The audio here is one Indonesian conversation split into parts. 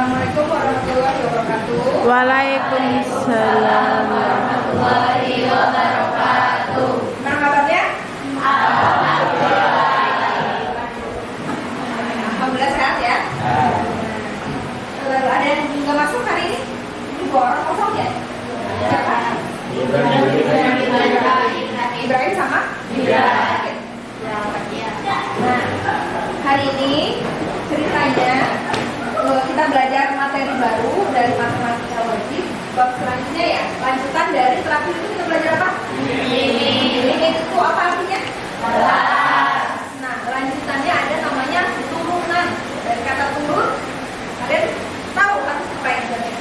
Assalamualaikum warahmatullahi wabarakatuh. Waalaikumsalam warahmatullahi wabarakatuh. Gimana kabarnya? Alhamdulillah sehat ya. Lalu ada yang nggak masuk hari ini? Dua orang kosong ya? Siapa? Ibrahim sama? Ibrahim. Nah, hari ini ceritanya kita belajar materi baru dari matematika wajib. Bab selanjutnya ya, lanjutan dari terakhir itu kita belajar apa? Limit itu apa artinya? Nah, lanjutannya ada namanya turunan. Dari kata turun, kalian tahu kan apa yang sebenarnya?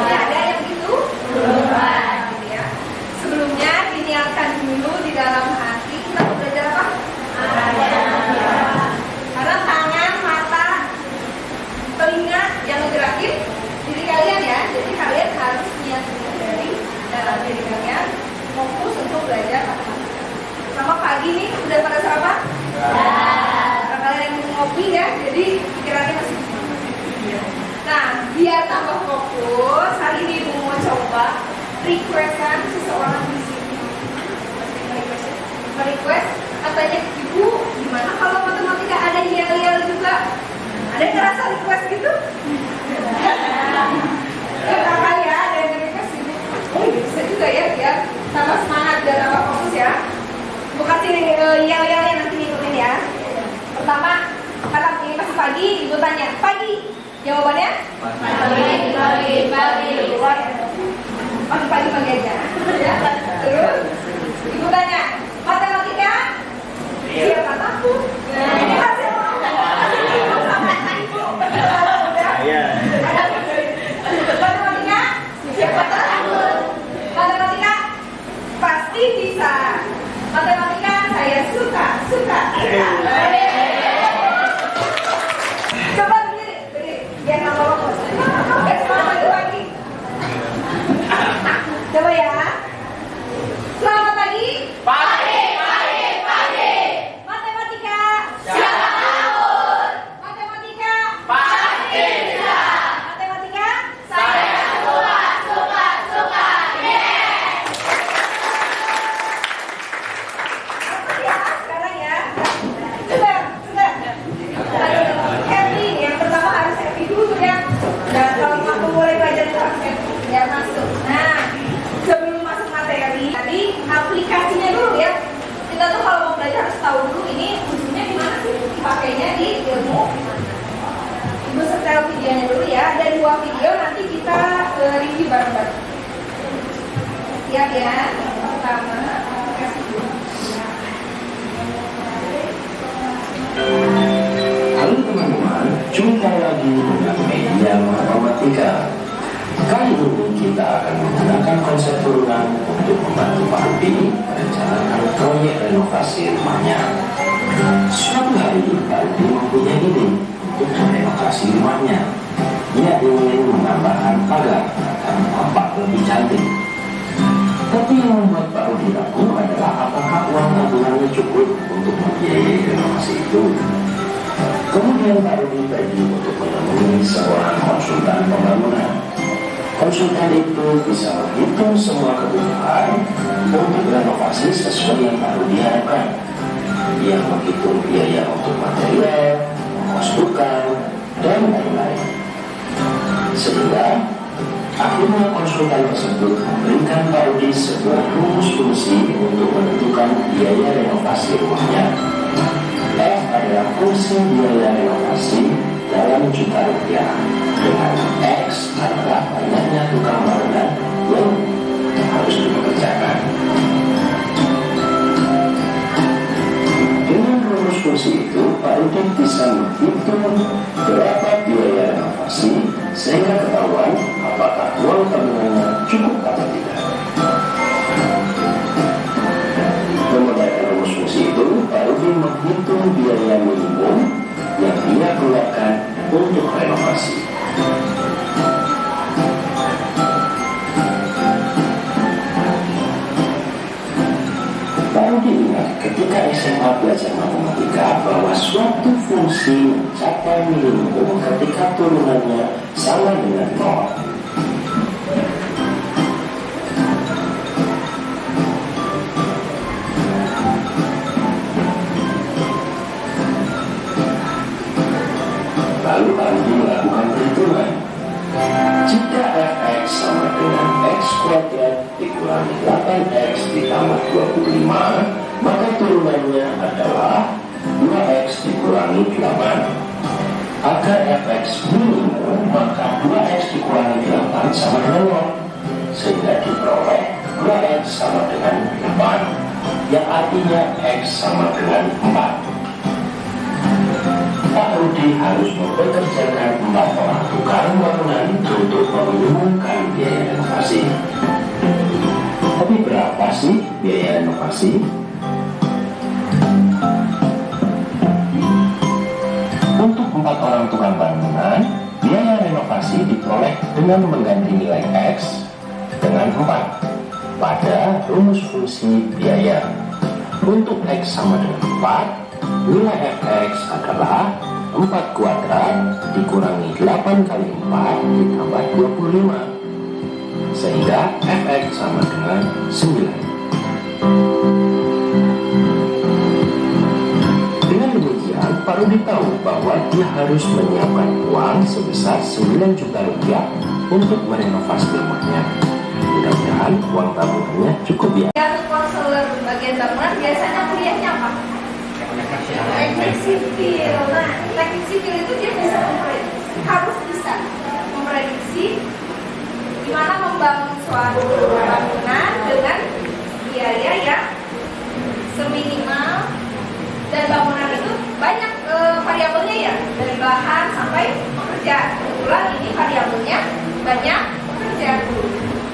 Ya, ada yang gitu? Turunan. Gitu ya. Sebelumnya diniatkan dulu di dalam hati kita mau belajar apa? Karena tangan, mata, telinga yang ngegerakin diri kalian ya. Jadi kalian harus niat dari dalam diri kalian fokus untuk belajar matematika. Sama pagi nih udah pada sarapan? Karena kalian yang ngopi ya, jadi pikirannya masih. Nah, biar tambah fokus, hari ini Ibu mau coba requestan seseorang di sini. Request katanya, Ibu gimana kalau matematika ada yel-yel juga? Ada yang ngerasa request gitu? Kakak ya, ada yang request gitu. Oh bisa juga ya, biar tambah semangat dan tambah fokus ya. Bukan sini yel-yelnya nanti ngikutin ya. Pertama, karena ini masih pagi, Ibu tanya, pagi. Jawabannya? Pagi. Pagi aja. Ya. Terus, Ibu tanya, matematika? Siapa takut? Matematika? Siapa takut? Matematika pasti bisa. Matematika saya suka. Coba berdiri, biar nggak bawa lagi. Coba ya. Selamat pagi. Pagi. Matematika. Siapa takut? Matematika. Pasti bisa. Matematika. Saya suka. Yes. Ya, sekarang ya. Sebentar. Happy. Yang pertama harus happy dulu ya. Dan kalau kamu mulai belajar itu harus happy. Ya masuk. Nah, sebelum masuk materi, tadi aplikasinya dulu ya. Kita tuh kalau mau belajar harus tahu dulu ini ujungnya gimana sih dipakainya di ilmu. Ibu setel videonya dulu ya. Ada 2 video, nanti kita review bareng-bareng. Siap ya. Yang pertama aplikasi dulu. Halo teman-teman, jumpa lagi dengan media matematika. Kali ini kita akan menggunakan konsep turunan untuk membantu Pak Rudi merencanakan proyek renovasi rumahnya. Suatu hari Pak Rudi mempunyai ide untuk merenovasi rumahnya. Ia ingin menambahkan pagar agar tampak lebih cantik. Tapi yang membuat Pak Rudi ragu adalah apakah uang tabungannya cukup untuk membiayai renovasi itu. Kemudian Pak Rudi pergi untuk menemui seorang konsultan pembangunan. Konsultan itu bisa menghitung semua kebutuhan untuk renovasi sesuai yang Pak Rudi harapkan. Dia menghitung biaya untuk material, pemasukan, dan lain-lain. Sehingga akhirnya konsultan tersebut memberikan Pak Rudi sebuah rumus fungsi untuk menentukan biaya renovasi rumahnya. F adalah fungsi biaya renovasi dalam juta rupiah, dengan X adalah banyaknya tukang bangunan yang harus dipekerjakan. Dengan rumus fungsi itu, Pak Rudi bisa menghitung berapa biaya renovasi sehingga ketahuan apakah uang tabungannya cukup atau tidak. Menggunakan rumus fungsi itu, Pak Rudi menghitung biaya minimum yang dia keluarkan untuk renovasi. Pak Rudi ingat ketika SMA belajar matematika bahwa suatu fungsi mencapai minimum ketika maka turunannya sama dengan 0. Lalu Andi melakukan perhitungan. Jika fx sama dengan x kuadrat dikurangi 8x ditambah 25, maka turunannya adalah 2x dikurangi 8. Agar fx minimum, maka 2x dikurangi 8 sama dengan 0, sehingga diperoleh 2x sama dengan 8, yang artinya x sama dengan 4. Pak Rudi harus mempekerjakan 4 orang tukang bangunan untuk meminimumkan biaya renovasi. Tapi berapa sih biaya renovasi? Untuk 4 orang tukang bangunan, biaya renovasi diperoleh dengan mengganti nilai X dengan 4 pada rumus fungsi biaya. Untuk X sama dengan 4, nilai fx adalah 4 kuadrat dikurangi 8 kali 4 ditambah 25, sehingga fx sama dengan 9. Dengan demikian, Pak Rudi tahu bahwa dia harus menyiapkan uang sebesar 9 juta rupiah untuk merenovasi rumahnya. Mudah-mudahan uang tabungannya cukup ya. Yang konselor bagian bangunan biasanya kuliahnya apa? Teknik sipil. Nah, teknik sipil itu dia bisa memprediksi, harus bisa memprediksi gimana membangun suatu bangunan dengan biaya yang seminimal, dan bangunan itu banyak variabelnya ya, dari bahan sampai pekerja. Kebetulan ini variabelnya banyak pekerja.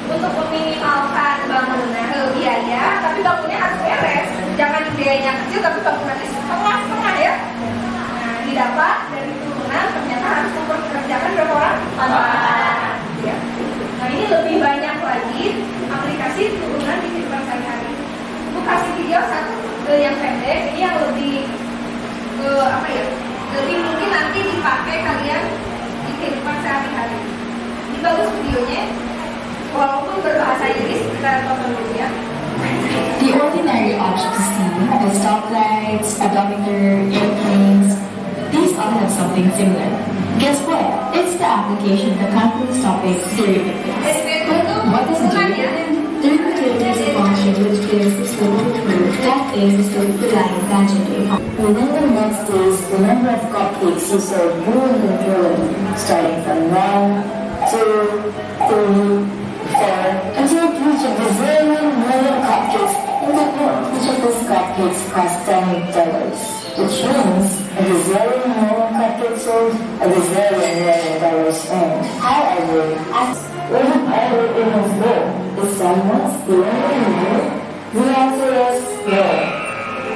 Untuk meminimalkan bangunan biaya, tapi bangunnya harus beres. Jangan biayanya kecil tapi bangunannya setengah-setengah ya. Nah, didapat dari turunan ternyata harus mempekerjakan berapa orang? 4. Ya. Nah, ini lebih banyak lagi aplikasi turunan di kehidupan sehari-hari. Untuk kasih video satu yang pendek, ini yang lebih lebih mungkin nanti dipakai kalian di kehidupan sehari-hari. Ini bagus videonya. Walaupun berbahasa Inggris, kita tonton dulu ya. The ordinary objects seen are stoplights, odometer, airplanes. These all have something similar. Guess what? It's the application of the calculus topic derivative. What does a derivative? Derivative is a function which gives the slope of the curve that is the slope of the line tangent. Within the next is the number of cupcakes you serve during the drilling, starting from 1, 2, 3, 4, until it reaches a bazillion million cupcakes. In the book, each of these cupcakes costs $10, which means a bazillion million cupcakes sold, a bazillion million dollars earned. However, as where the pilot in his book is someone's the only number, the answer is no.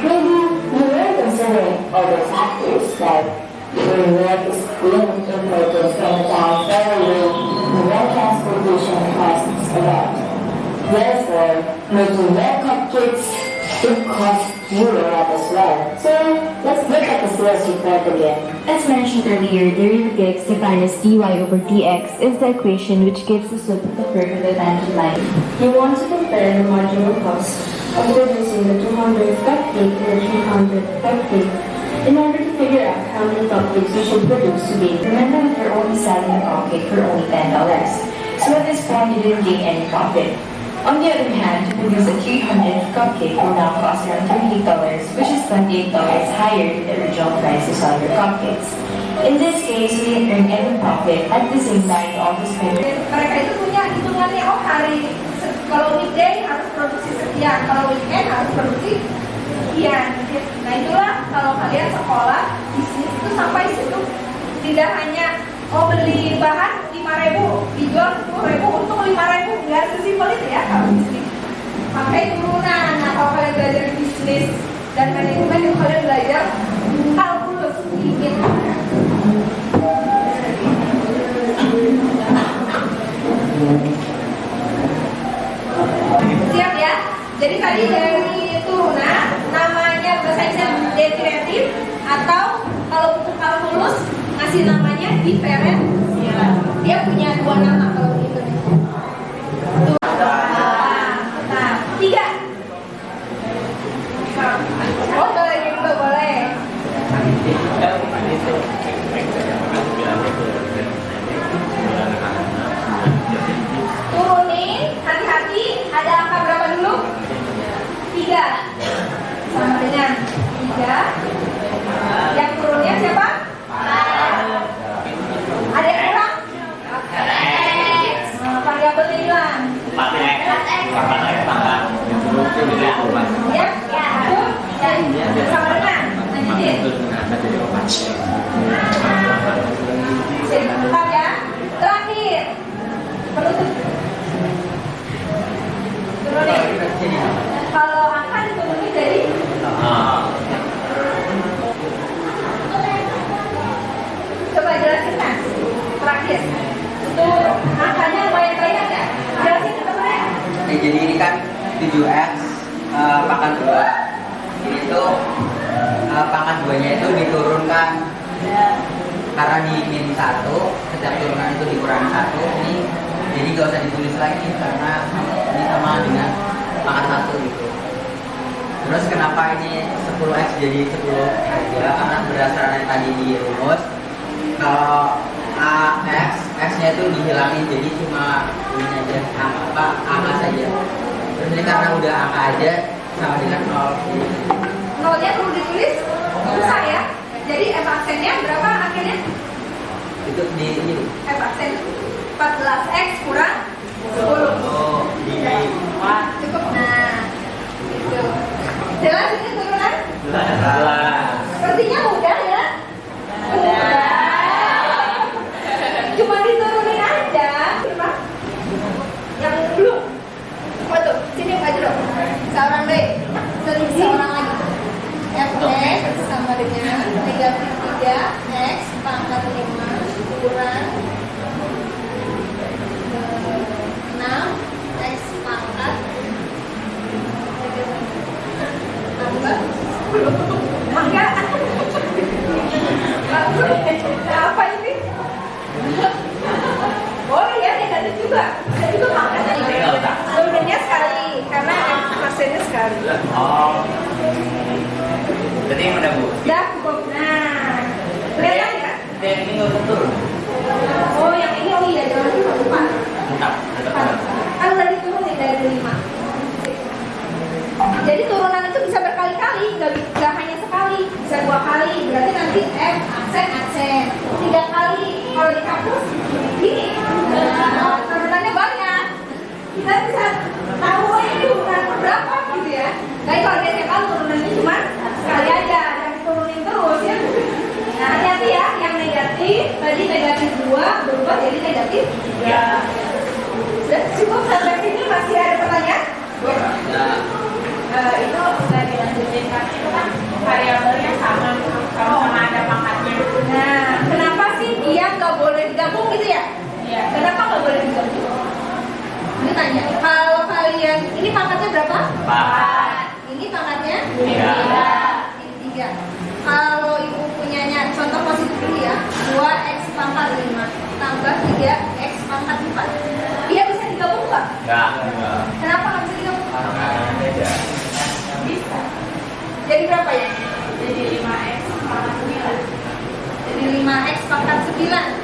Maybe you were considering other factors like your milk is clean imported from a town far away, and what transportation costs a lot. Therefore, making milk cupcakes it costs you a lot as well. So let's look at the sales report again. As mentioned earlier, derivative defined as dy over dx is the equation which gives the slope of the curve with the tangent line. You want to compare the marginal cost of producing the 200th cupcake and the 300th cupcake in order to figure out how many cupcakes you should produce to bake. Remember that you're only selling a cupcake for only $10. So at this point, you didn't gain any profit. On the other hand, to produce a 300th cupcake will now cost around $38, which is $28 higher than the original price you saw your cupcakes. In this case, we didn't earn any profit. At the same time, all the spenders. Mereka itu punya hitungannya, oh hari kalau weekday harus produksi sekian, kalau weekend harus produksi sekian. Nah itulah kalau kalian sekolah bisnis itu sampai situ, tidak hanya oh beli bahan 5.000 dijual 10.000 untuk 5.000, nggak sesimpel itu ya kalau bisnis. Pakai turunan. Nah kalau kalian belajar bisnis dan manajemen itu kalian belajar kalkulus sedikit. Siap ya? Jadi tadi dari turunan namanya bahasa Inggrisnya derivatif, atau kalau untuk kalkulus ngasih namanya diferent? Dia punya dua nama kalau di Indonesia. Nah, tiga. Oh, boleh gitu, boleh. Turunin, hati-hati. Ada angka berapa dulu? 3. Sama dengan 3. Yang turunnya siapa? Ada yang kurang? Variabelnya hilang. Ya, sama dengan. Lanjutin. Sebentar ya. Terakhir. Penutup. Turunin. Kalau angka diturunin jadi coba jelasin kan. Terakhir. Itu angkanya lumayan banyak ya. Jelasin ke temennya. Jadi ini kan 7x pangkat 2. Ini tuh pangkat 2-nya itu diturunkan karena di min 1, setiap turunan itu dikurangi 1. Ini jadi gak usah ditulis lagi karena ini sama dengan pangkat 1 gitu. Terus kenapa ini 10x jadi 10 aja? Karena berdasarkan yang tadi di rumus, kalau x-nya itu dihilangin jadi cuma ini aja, angka saja. Terus ini karena udah angka aja sama dengan 0. Nolnya perlu ditulis susah ya. Jadi F aksennya berapa akhirnya? Itu di ini. F aksen 14x kurang 10. Oh, di Cukup. Nah, gitu. Jelas ini turunan? Sepertinya mudah ya? Mudah. Cuma diturunin aja. Yang belum. Apa tuh? Sini Pak Jero. Seorang deh. Seorang lagi. Fx sama dengan negatif 3x pangkat 5 kurang 6x pangkat tambah 10. Enggak. Apa ini? Boleh ya, negatif juga. Ada juga pangkatnya. Turunnya sekali karena persennya sekali. Oh. Jadi yang udah Bu. Udah cukup. Nah, kelihatan ya? Yang ini nggak betul. Oh, yang ini oh iya jangan lupa lupa. Enggak. Kan tadi turunin dari 5. Jadi turunan itu bisa berkali-kali, nggak hanya sekali, bisa 2 kali. Berarti nanti F aksen 3 kali. Kalau di kampus gini, turunannya banyak. Kita bisa tahu ini turunan berapa gitu ya. Tapi kalau di SMA turunannya cuma sekali aja, dan diturunin terus ya. Nah, hati-hati ya, yang negatif tadi negatif 2 berubah jadi negatif 3. Sudah cukup sampai sini, masih ada pertanyaan? Itu udah dilanjutin kan, itu kan variabelnya sama ada pangkatnya. Nah, kenapa sih dia nggak boleh digabung gitu ya? Iya. Kenapa nggak boleh digabung? Ini tanya, kalau kalian ini pangkatnya berapa? 4. Ini pangkatnya? 3. Ini 3. Kalau ibu punyanya, contoh positif dulu ya, 2x pangkat 5 tambah 3x pangkat 4. Dia bisa digabung nggak? Enggak. Kenapa nggak bisa digabung? Karena beda. Bisa. Jadi berapa ya? Jadi 5x pangkat 9. Jadi 5x pangkat 9.